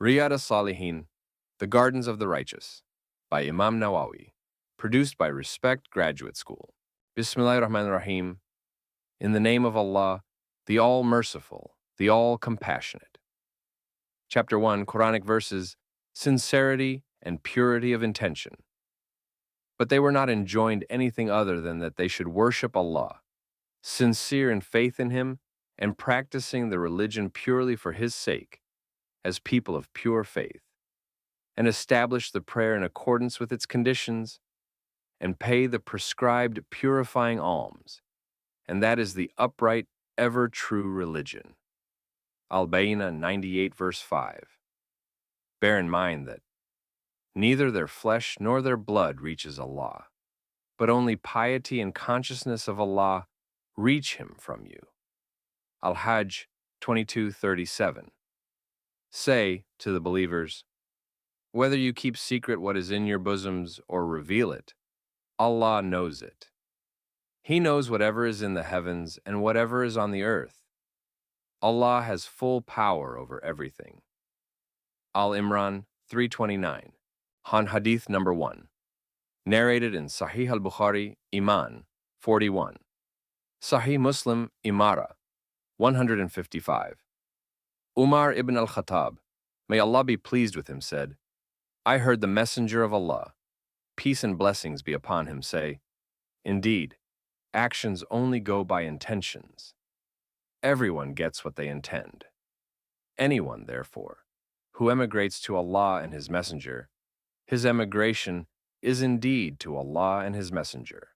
Riyad As-Salihin, The Gardens of the Righteous, by Imam Nawawi, produced by Respect Graduate School. Bismillahirrahmanirrahim. In the name of Allah, the All-Merciful, the All-Compassionate. Chapter 1, Quranic verses, Sincerity and Purity of Intention. But they were not enjoined anything other than that they should worship Allah, sincere in faith in Him, and practicing the religion purely for His sake, as people of pure faith, and establish the prayer in accordance with its conditions, and pay the prescribed purifying alms, and that is the upright, ever-true religion. Al-Bayna 98 verse 5. Bear in mind that neither their flesh nor their blood reaches Allah, but only piety and consciousness of Allah reach Him from you. Al-Hajj 22:37. Say to the believers, whether you keep secret what is in your bosoms or reveal it, Allah knows it. He knows whatever is in the heavens and whatever is on the earth. Allah has full power over everything. Al-Imran 329. Hadith number 1. Narrated in Sahih al-Bukhari, Iman 41. Sahih Muslim, Imara 155. Umar ibn al-Khattab, may Allah be pleased with him, said, I heard the Messenger of Allah, peace and blessings be upon him, say, indeed, actions only go by intentions. Everyone gets what they intend. Anyone, therefore, who emigrates to Allah and His Messenger, his emigration is indeed to Allah and His Messenger.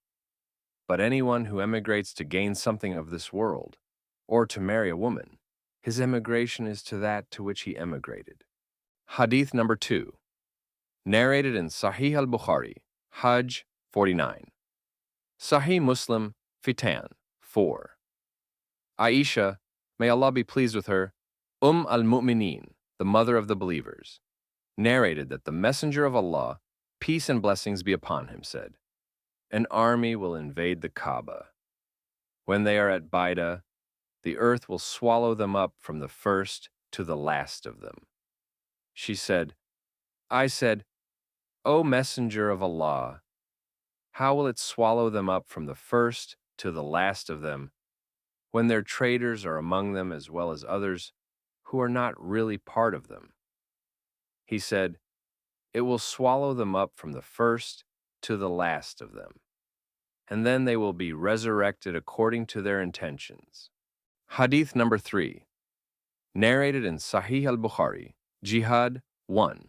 But anyone who emigrates to gain something of this world, or to marry a woman, his emigration is to that to which he emigrated. Hadith number 2. Narrated in Sahih al-Bukhari, Hajj 49. Sahih Muslim, Fitan 4. Aisha, may Allah be pleased with her, al-Mu'mineen, the mother of the believers, narrated that the Messenger of Allah, peace and blessings be upon him, said, an army will invade the Kaaba. When they are at Baida, the earth will swallow them up from the first to the last of them. She said, I said, O Messenger of Allah, how will it swallow them up from the first to the last of them, when their traitors are among them as well as others who are not really part of them? He said, it will swallow them up from the first to the last of them, and then they will be resurrected according to their intentions. Hadith number 3. Narrated in Sahih al-Bukhari, Jihad 1.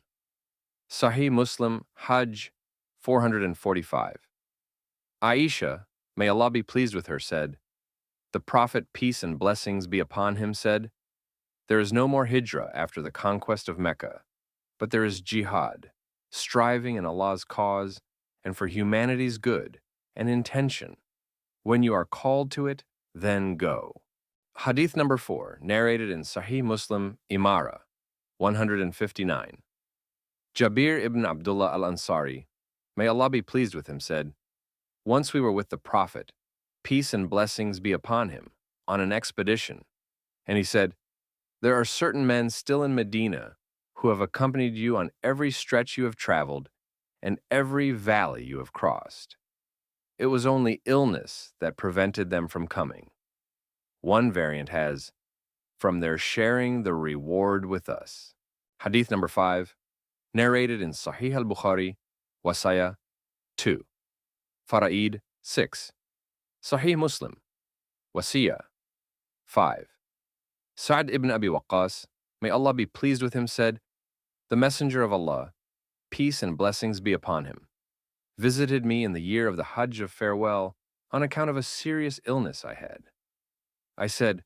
Sahih Muslim, Hajj 445. Aisha, may Allah be pleased with her, said, the Prophet, peace and blessings be upon him, said, there is no more hijrah after the conquest of Mecca, but there is jihad, striving in Allah's cause and for humanity's good and intention. When you are called to it, then go. Hadith number 4, narrated in Sahih Muslim, Imara 159. Jabir ibn Abdullah al-Ansari, may Allah be pleased with him, said, once we were with the Prophet, peace and blessings be upon him, on an expedition, and he said, there are certain men still in Medina who have accompanied you on every stretch you have traveled and every valley you have crossed. It was only illness that prevented them from coming. One variant has, from their sharing the reward with us. Hadith number 5, narrated in Sahih al-Bukhari, Wasaya 2. Fara'id 6. Sahih Muslim, Wasiya 5. Sa'd ibn Abi Waqqas, may Allah be pleased with him, said, the Messenger of Allah, peace and blessings be upon him, visited me in the year of the Hajj of farewell on account of a serious illness I had. I said,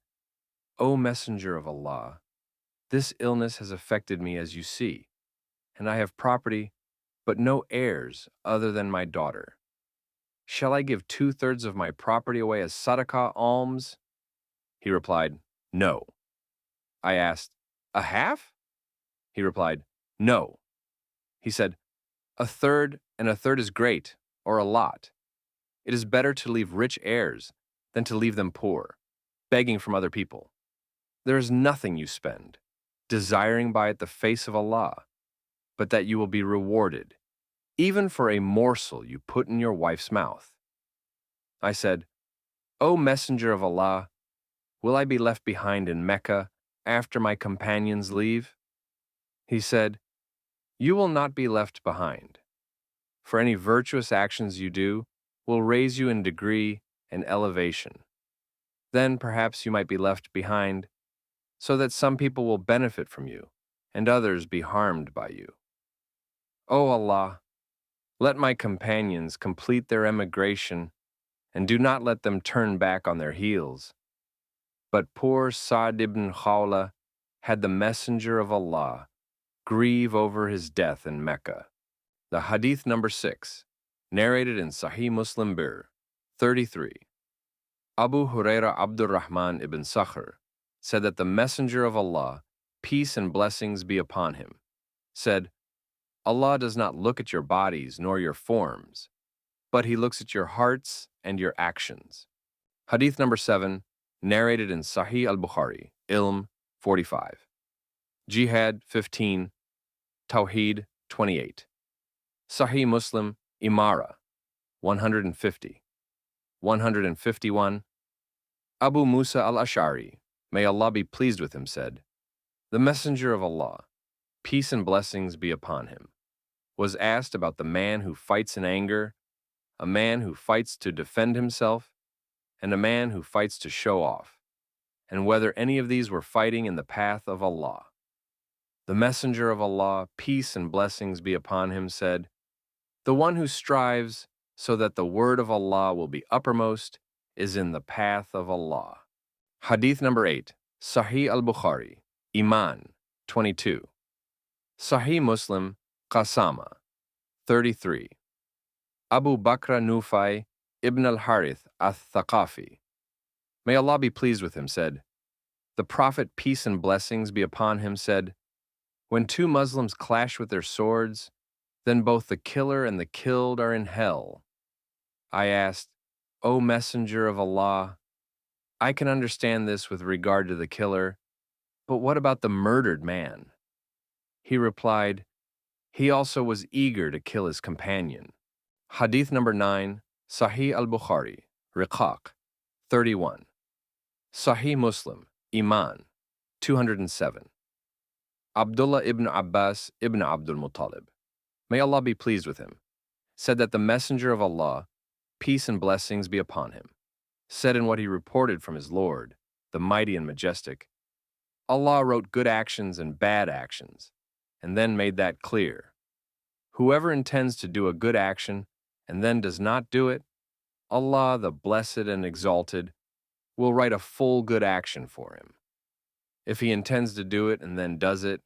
O Messenger of Allah, this illness has affected me as you see, and I have property, but no heirs other than my daughter. Shall I give 2/3 of my property away as sadaqah, alms? He replied, no. I asked, a half? He replied, no. He said, 1/3 and 1/3 is great, or a lot. It is better to leave rich heirs than to leave them poor, begging from other people. There is nothing you spend, desiring by it the face of Allah, but that you will be rewarded, even for a morsel you put in your wife's mouth. I said, O Messenger of Allah, will I be left behind in Mecca after my companions leave? He said, You will not be left behind. For any virtuous actions you do will raise you in degree and elevation. Then perhaps you might be left behind, so that some people will benefit from you and others be harmed by you. O Allah, let my companions complete their emigration and do not let them turn back on their heels. But poor Sa'd ibn Khawla had the Messenger of Allah grieve over his death in Mecca. The hadith number 6, narrated in Sahih Muslim Bir 33. Abu Huraira Abdurrahman ibn Sakhr said that the Messenger of Allah, peace and blessings be upon him, said, Allah does not look at your bodies nor your forms, but He looks at your hearts and your actions. Hadith number 7, narrated in Sahih al-Bukhari, Ilm 45. Jihad 15, Tawheed 28. Sahih Muslim, Imara 150. 151. Abu Musa al-Ash'ari, may Allah be pleased with him, said, The Messenger of Allah, peace and blessings be upon him, was asked about the man who fights in anger, a man who fights to defend himself, and a man who fights to show off, and whether any of these were fighting in the path of Allah. The Messenger of Allah, peace and blessings be upon him, said, The one who strives so that the word of Allah will be uppermost is in the path of Allah. Hadith number 8, Sahih al-Bukhari, Iman 22. Sahih Muslim, Qasama 33. Abu Bakr Nufay ibn al-Harith al-Thaqafi, may Allah be pleased with him, said, The Prophet, peace and blessings be upon him, said, When two Muslims clash with their swords, then both the killer and the killed are in hell. I asked, O Messenger of Allah, I can understand this with regard to the killer, but what about the murdered man? He replied, He also was eager to kill his companion. Hadith number 9, Sahih al-Bukhari, Riqaq 31. Sahih Muslim, Iman 207. Abdullah ibn Abbas ibn Abdul Muttalib, may Allah be pleased with him, said that the Messenger of Allah, peace and blessings be upon him, said in what he reported from his Lord, the mighty and majestic, Allah wrote good actions and bad actions, and then made that clear. Whoever intends to do a good action and then does not do it, Allah, the blessed and exalted, will write a full good action for him. If he intends to do it and then does it,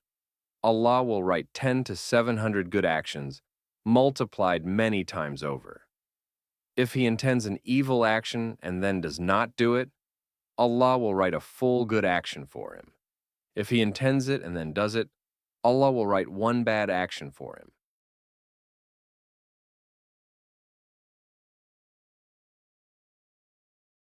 Allah will write 10 to 700 good actions, multiplied many times over. If he intends an evil action and then does not do it, Allah will write a full good action for him. If he intends it and then does it, Allah will write one bad action for him.